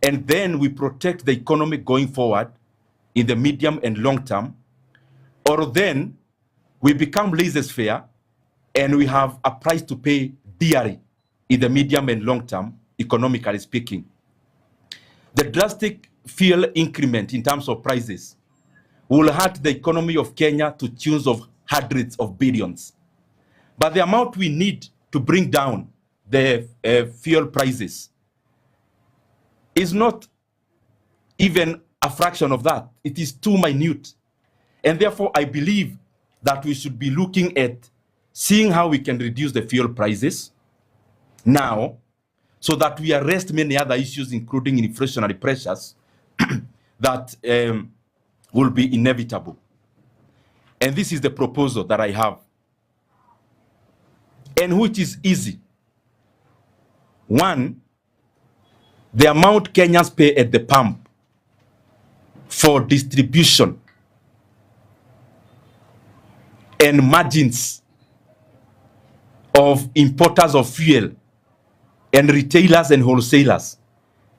and then we protect the economy going forward in the medium and long term, or then we become laissez-faire and we have a price to pay dearly in the medium and long term, economically speaking. The drastic fuel increment in terms of prices will hurt the economy of Kenya to tunes of hundreds of billions. But the amount we need to bring down the fuel prices is not even a fraction of that. It is too minute. And therefore, I believe that we should be looking at seeing how we can reduce the fuel prices now so that we arrest many other issues, including inflationary pressures, that will be inevitable. And this is the proposal that I have, and which is easy. One, the amount Kenyans pay at the pump for distribution and margins of importers of fuel and retailers and wholesalers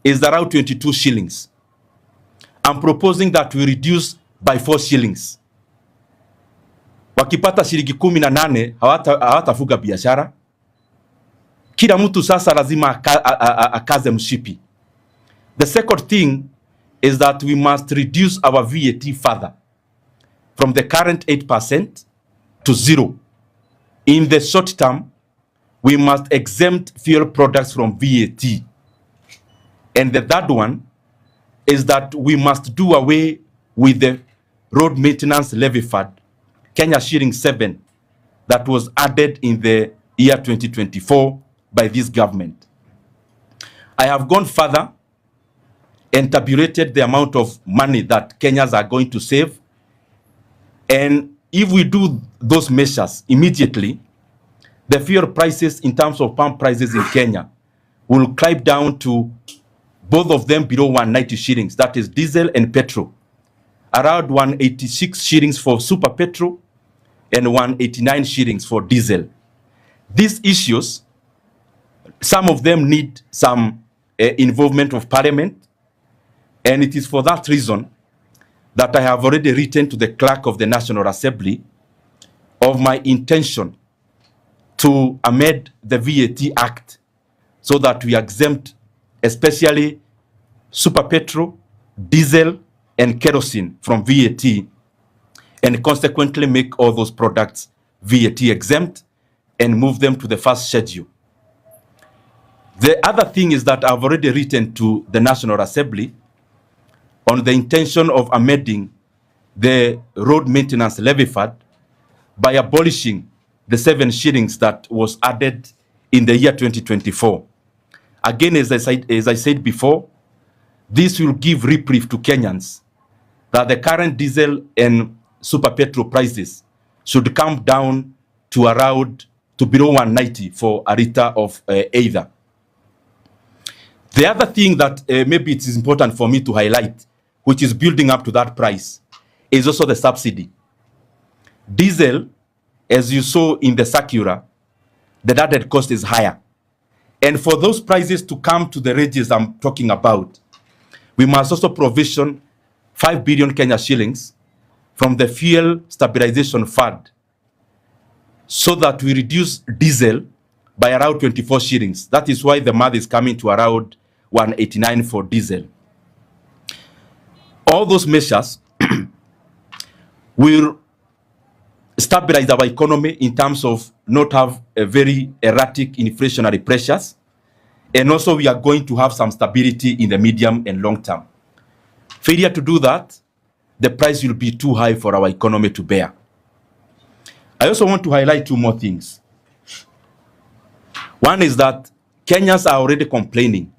is around 22 shillings. I'm proposing that we reduce by 4 shillings. Wakipata shilingi 18 hawatafuga biashara. Kila mtu sasa lazima akaze mshipi. The second thing is that we must reduce our VAT further from the current 8% to 0. In the short term, we must exempt fuel products from VAT. And the third one is that we must do away with the road maintenance levy fund, Kenya shilling 7, that was added in the year 2024 by this government. I have gone further and tabulated the amount of money that Kenyans are going to save. And if we do those measures immediately, the fuel prices in terms of pump prices in Kenya will climb down to both of them below 190 shillings. That is diesel and petrol. Around 186 shillings for super petrol and 189 shillings for diesel. These issues, some of them need some involvement of parliament. And it is for that reason that I have already written to the clerk of the National Assembly of my intention to amend the VAT Act so that we exempt especially super petrol, diesel, and kerosene from VAT, and consequently make all those products VAT exempt and move them to the first schedule. The other thing is that I've already written to the National Assembly on the intention of amending the road maintenance levy fund by abolishing the 7 shillings that was added in the year 2024. Again, as I said before, this will give reprieve to Kenyans that the current diesel and super petrol prices should come down to around to below 190 for a liter of either. The other thing that maybe it is important for me to highlight, which is building up to that price, is also the subsidy. Diesel, as you saw in the circular, the added cost is higher. And for those prices to come to the ranges I'm talking about, we must also provision 5 billion Kenya shillings from the Fuel Stabilization Fund so that we reduce diesel by around 24 shillings. That is why the math is coming to around 189 for diesel. All those measures will stabilize our economy in terms of not have a very erratic inflationary pressures. And also we are going to have some stability in the medium and long term. Failure to do that, the price will be too high for our economy to bear. I also want to highlight 2 more things. One is that Kenyans are already complaining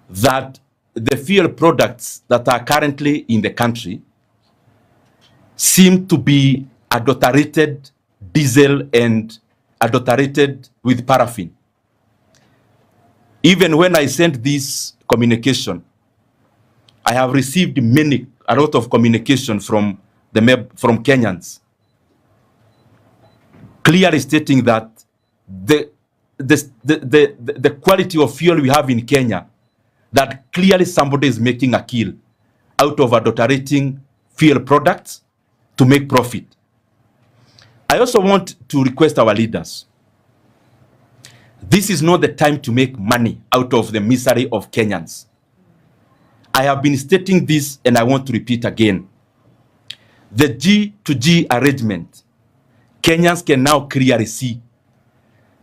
that the fuel products that are currently in the country seem to be adulterated diesel and adulterated with paraffin. Even when I sent this communication, I have received a lot of communication from Kenyans, clearly stating that the quality of fuel we have in Kenya that clearly somebody is making a kill out of adulterating fuel products to make profit. I also want to request our leaders. This is not the time to make money out of the misery of Kenyans. I have been stating this and I want to repeat again. The G2G arrangement, Kenyans can now clearly see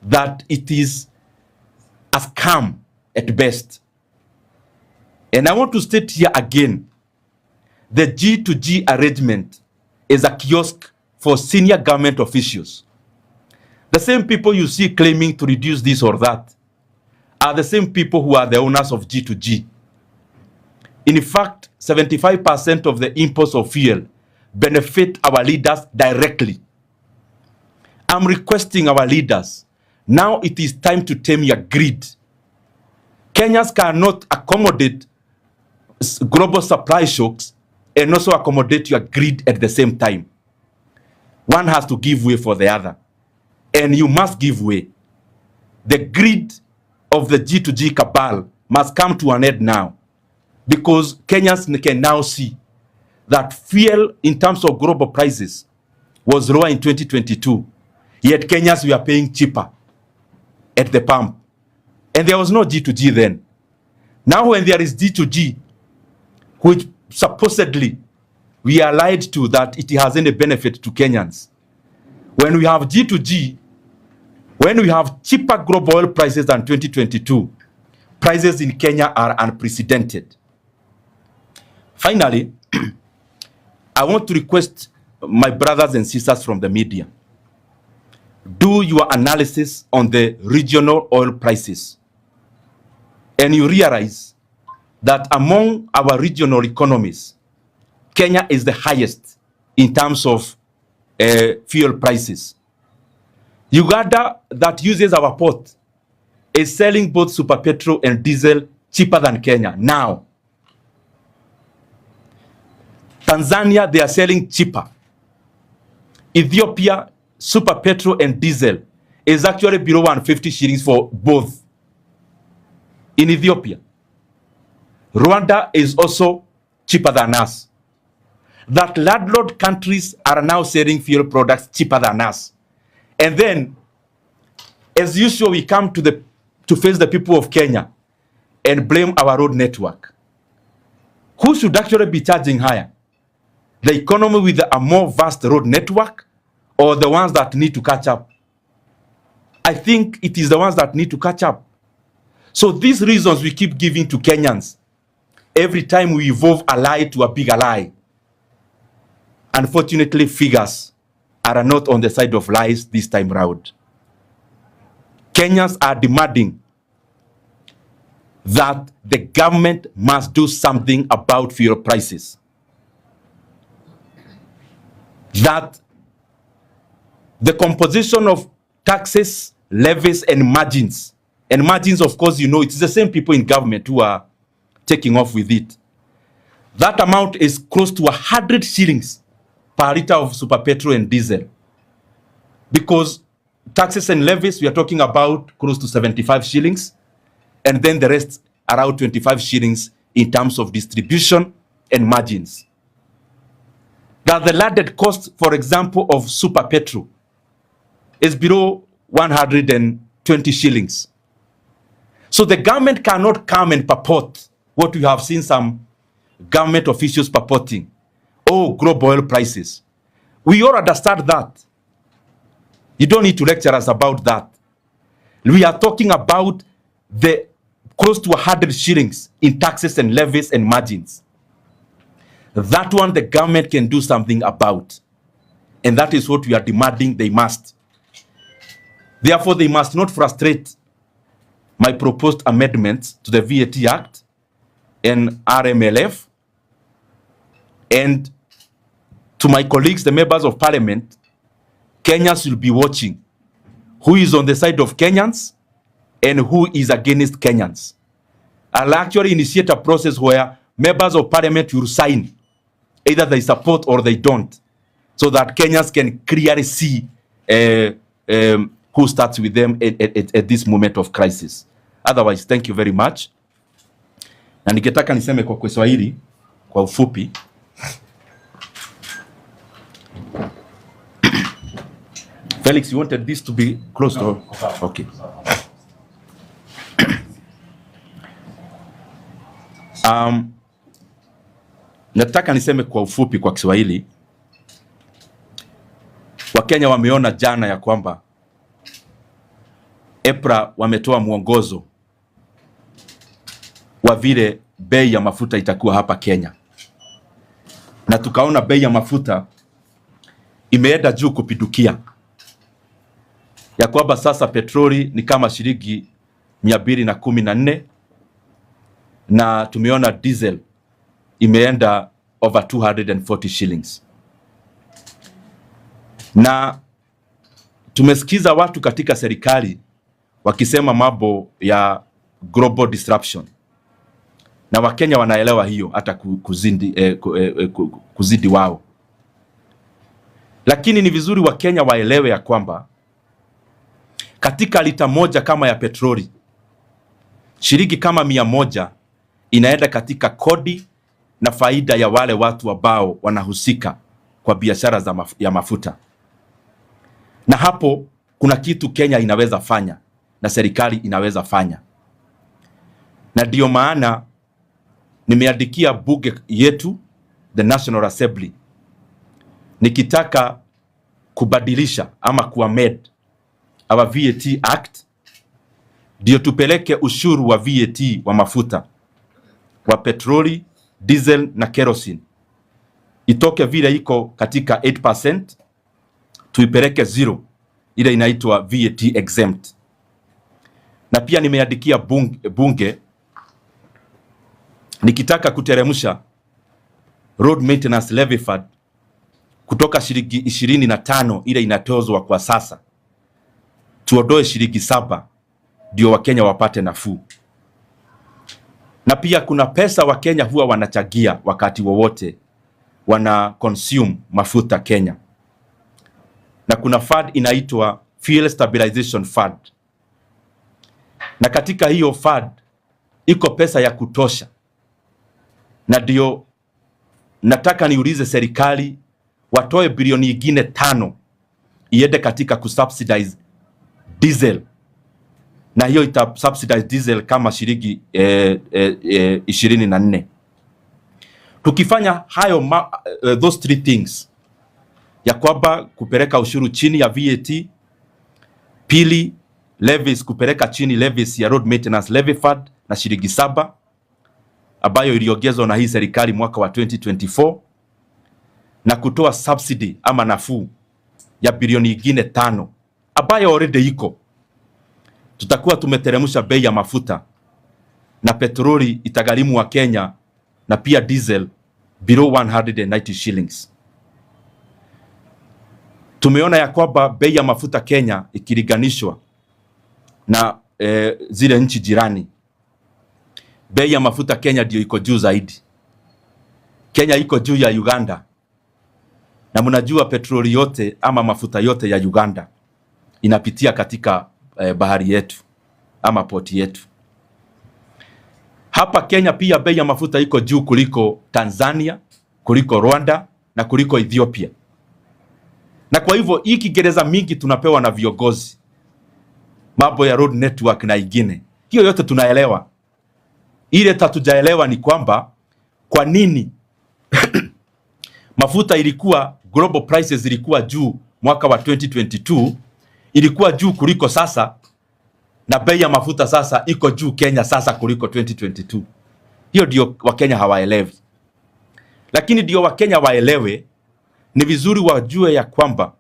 that it is a scam at best. And I want to state here again, the G2G arrangement is a kiosk for senior government officials. The same people you see claiming to reduce this or that are the same people who are the owners of G2G. In fact, 75% of the imports of fuel benefit our leaders directly. I'm requesting our leaders, now it is time to tame your greed. Kenyans cannot accommodate global supply shocks and also accommodate your greed at the same time. One has to give way for the other. And you must give way. The greed of the G2G cabal must come to an end now, because Kenyans can now see that fuel in terms of global prices was lower in 2022, yet Kenyans were paying cheaper at the pump. And there was no G2G then. Now when there is G2G, which supposedly we are lied to that it has any benefit to Kenyans. When we have G2G, when we have cheaper global oil prices than 2022, prices in Kenya are unprecedented. Finally, I want to request my brothers and sisters from the media, do your analysis on the regional oil prices. And you realize that among our regional economies, Kenya is the highest in terms of fuel prices. Uganda, that uses our port, is selling both super petrol and diesel cheaper than Kenya now. Tanzania, they are selling cheaper. Ethiopia, super petrol and diesel is actually below 150 shillings for both. In Ethiopia, Rwanda is also cheaper than us. That landlord countries are now selling fuel products cheaper than us. And then, as usual, we come to face the people of Kenya and blame our road network. Who should actually be charging higher? The economy with a more vast road network, or the ones that need to catch up? I think it is the ones that need to catch up. So these reasons we keep giving to Kenyans every time we evolve a lie to a bigger lie. Unfortunately, figures are not on the side of lies this time round. Kenyans are demanding that the government must do something about fuel prices. That the composition of taxes, levies, and margins, of course, you know, it's the same people in government who are taking off with it. That amount is close to 100 shillings per liter of super petrol and diesel. Because taxes and levies, we are talking about close to 75 shillings, and then the rest around 25 shillings in terms of distribution and margins. That the landed cost, for example, of super petrol is below 120 shillings. So the government cannot come and purport what we have seen some government officials purporting. Oh, global oil prices. We all understand that. You don't need to lecture us about that. We are talking about the close to 100 shillings in taxes and levies and margins. That one the government can do something about. And that is what we are demanding they must. Therefore, they must not frustrate my proposed amendments to the VAT Act and RMLF. And to my colleagues, the members of parliament, Kenyans will be watching who is on the side of Kenyans and who is against Kenyans. I'll actually initiate a process where members of parliament will sign either they support or they don't, so that Kenyans can clearly see who starts with them at this moment of crisis. Otherwise, thank you very much. Na ningetaka niseme kwa Kiswahili kwa ufupi. Felix, you wanted this to be close to? Okay. Nataka niseme kwa ufupi kwa Kiswahili. Wakenya wameona jana ya kwamba EPRA wametoa mwongozo wa vile bei ya mafuta itakuwa hapa Kenya. Na tukaona bei ya mafuta imeenda juu kupidukia. Ya kwamba sasa petroli ni kama shilingi 214 na tumeona diesel imeenda over 240 shillings. Na tumesikiza watu katika serikali wakisema mambo ya global disruption. Na Wakenya wanaelewa hiyo hata kuzidi wao. Lakini ni vizuri Wakenya waelewe ya kwamba katika lita moja kama ya petroli, shilingi kama 100 inaenda katika kodi na faida ya wale watu ambao wanahusika kwa biashara ya mafuta. Na hapo kuna kitu Kenya inaweza fanya na serikali inaweza fanya. Na ndio maana nimeandikia bunge yetu, the National Assembly, nikitaka kubadilisha ama kuamend our VAT Act ndio tupeleke ushuru wa VAT wa mafuta wa petroli, diesel na kerosene itoke vile iko katika 8% tuipeleke 0, ile inaitwa VAT exempt. Na pia nimeandikia bunge nikitaka kuteremsha road maintenance levy fund kutoka shilingi 25 ile inatozwa kwa sasa, tuondoe shilingi 7 ndio Wakenya wapate nafuu. Na pia kuna pesa Wakenya huwa wanachagia wakati wowote wana consume mafuta Kenya. Na kuna fund inaitwa Fuel Stabilization Fund. Na katika hiyo fund iko pesa ya kutosha. Na ndio nataka niulize serikali watoe bilioni nyingine 5 iende katika kusubsidize diesel. Na hiyo ita subsidize diesel kama shilingi 24. Tukifanya hayo those 3 things, ya kwamba kupeleka ushuru chini ya VAT, pili levies kupeleka chini levies ya road maintenance levy fund na shilingi 7 ambayo iliongezwa na hii serikali mwaka wa 2024, na kutoa subsidy ama nafuu ya bilioni nyingine 5 ambayo already iko, tutakuwa tumeteremsha bei ya mafuta na petroli itagharimu wa Kenya na pia diesel below 190 shillings. Tumeona ya kwamba bei ya mafuta Kenya ikilinganishwa na zile nchi jirani, bei ya mafuta Kenya ndio iko juu zaidi. Kenya iko juu ya Uganda. Na mnajua petroli yote ama mafuta yote ya Uganda inapitia katika bahari yetu ama poti yetu. Hapa Kenya pia bei ya mafuta iko juu kuliko Tanzania, kuliko Rwanda na kuliko Ethiopia. Na kwa hivyo hii kigereza mingi tunapewa na viongozi, mambo ya road network na ingine, hiyo yote tunaelewa. Ile tatujaelewa ni kwamba kwa nini mafuta ilikuwa global prices ilikuwa juu mwaka wa 2022, ilikuwa juu kuliko sasa, na bei ya mafuta sasa iko juu Kenya sasa kuliko 2022. Hiyo ndio Wakenya hawaelewi. Lakini ndio Wakenya waelewe, ni vizuri wajue ya kwamba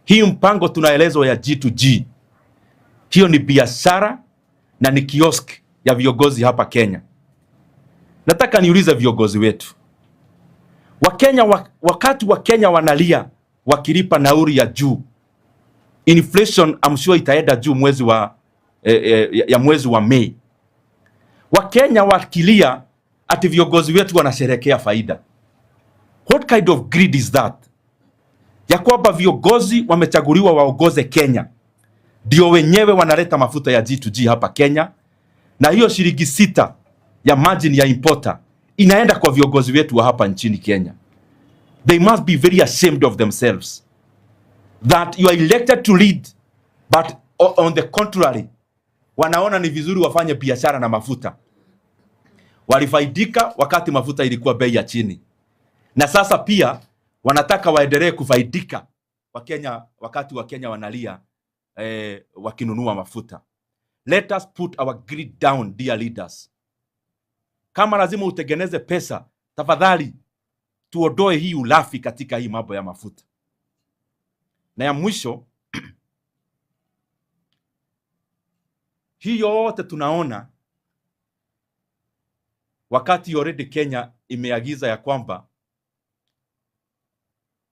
hii mpango tunaelezwa ya G2G, hiyo ni biashara na ni kiosk ya viongozi hapa Kenya. Nataka niulize viongozi wetu Wakenya, wakati Wakenya wanalia wakilipa nauri ya juu, inflation I'm sure itaenda juu mwezi wa Mei. Wakenya wakilia ati viongozi wetu wanasherekea faida. What kind of greed is that? Ya kwamba viongozi wamechaguliwa waongoze Kenya, ndio wenyewe wanaleta mafuta ya G2G hapa Kenya, na hiyo shilingi 6 ya margin ya importer inaenda kwa viongozi wetu wa hapa nchini Kenya. They must be very ashamed of themselves that you are elected to lead, but on the contrary, wanaona ni vizuri wafanye biashara na mafuta. Walifaidika wakati mafuta ilikuwa bei ya chini, na sasa pia wanataka waendelee kufaidika Wakenya wakati Wakenya wanalia wakinunua mafuta. Let us put our greed down, dear leaders. Kama lazima utengeneze pesa, tafadhali tuondoe hii ulafi katika hii mambo ya mafuta. Na ya mwisho, hii yote tunaona wakati already Kenya imeagiza ya kwamba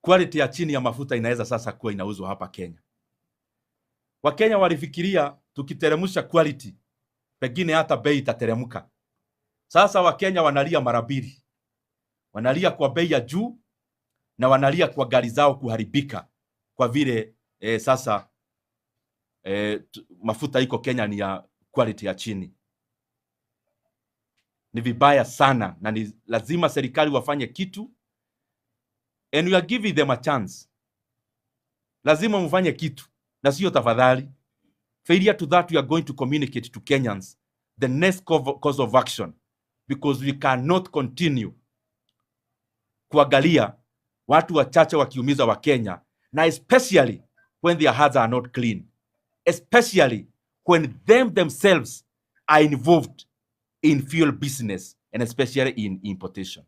quality ya chini ya mafuta inaweza sasa kuwa inauzwa hapa Kenya. Wakenya walifikiria tukiteremsha quality pengine hata bei itateremka. Sasa Wakenya wanalia mara mbili. Wanalia kwa bei ya juu na wanalia kwa gari zao kuharibika kwa vile sasa mafuta iko Kenya ni ya quality ya chini. Ni vibaya sana na ni lazima serikali wafanye kitu, and we are giving them a chance. Lazima mfanye kitu na sio tafadhali. Failure to that, we are going to communicate to Kenyans the next course of action, because we cannot continue kuangalia watu wachache wakiumiza wa Kenya, na especially when their hands are not clean, especially when themselves are involved in fuel business and especially in importation.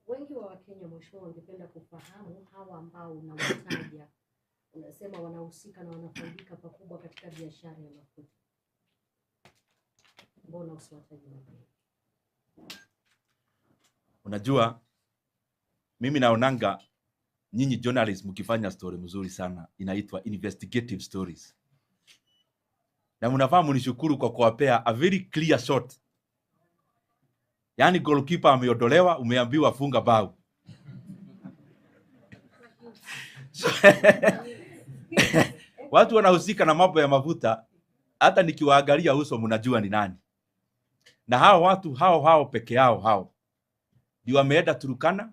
Wengi wa Wakenya mheshimiwa wangependa kufahamu hawa ambao unawataja, unasema wanahusika na wanafaidika pakubwa katika biashara ya mafuta. Mbona usiwataje mapema? Unajua, mimi naonanga nyinyi journalists mkifanya story mzuri sana inaitwa investigative stories. Na mnafahamu nishukuru kwa kuwapea a very clear shot. Yaani goalkeeper ameondolewa, umeambiwa funga bao. Watu wanahusika na mambo ya mafuta, hata nikiwaangalia uso mnajua ni nani. Na hao watu hao peke yao ndio wameenda Turkana.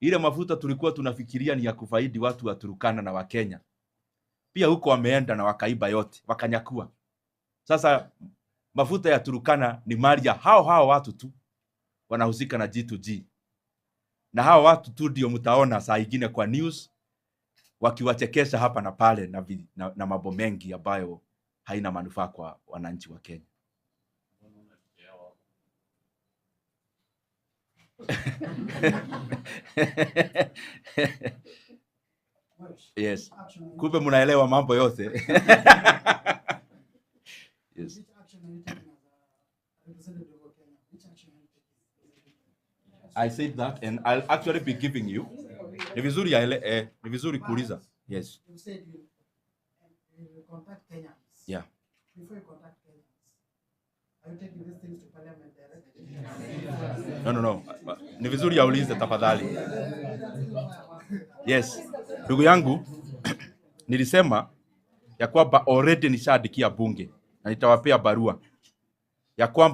Ile mafuta tulikuwa tunafikiria ni ya kufaidi watu wa Turkana na wa Kenya. Pia huko wameenda na wakaiba yote, wakanyakua. Sasa mafuta ya Turkana ni mali ya hao watu tu wanahusika na G2G. Na hao watu tu ndio mtaona saa ingine kwa news wakiwachekesha hapa na pale na mambo mengi ambayo haina manufaa kwa wananchi wa Kenya. Yes. Kumbe mnaelewa mambo yote. Yes. I said that and I'll actually be giving you. Ni vizuri kuuliza. Yes. You said you contact Kenyans. Yeah. Before you contact Kenyans, are you taking these things to parliament directly? No. Ni vizuri aulize tafadhali. Yes. Ndugu yangu, nilisema ya kwamba already nishaandikia bunge na nitawapea barua ya kwamba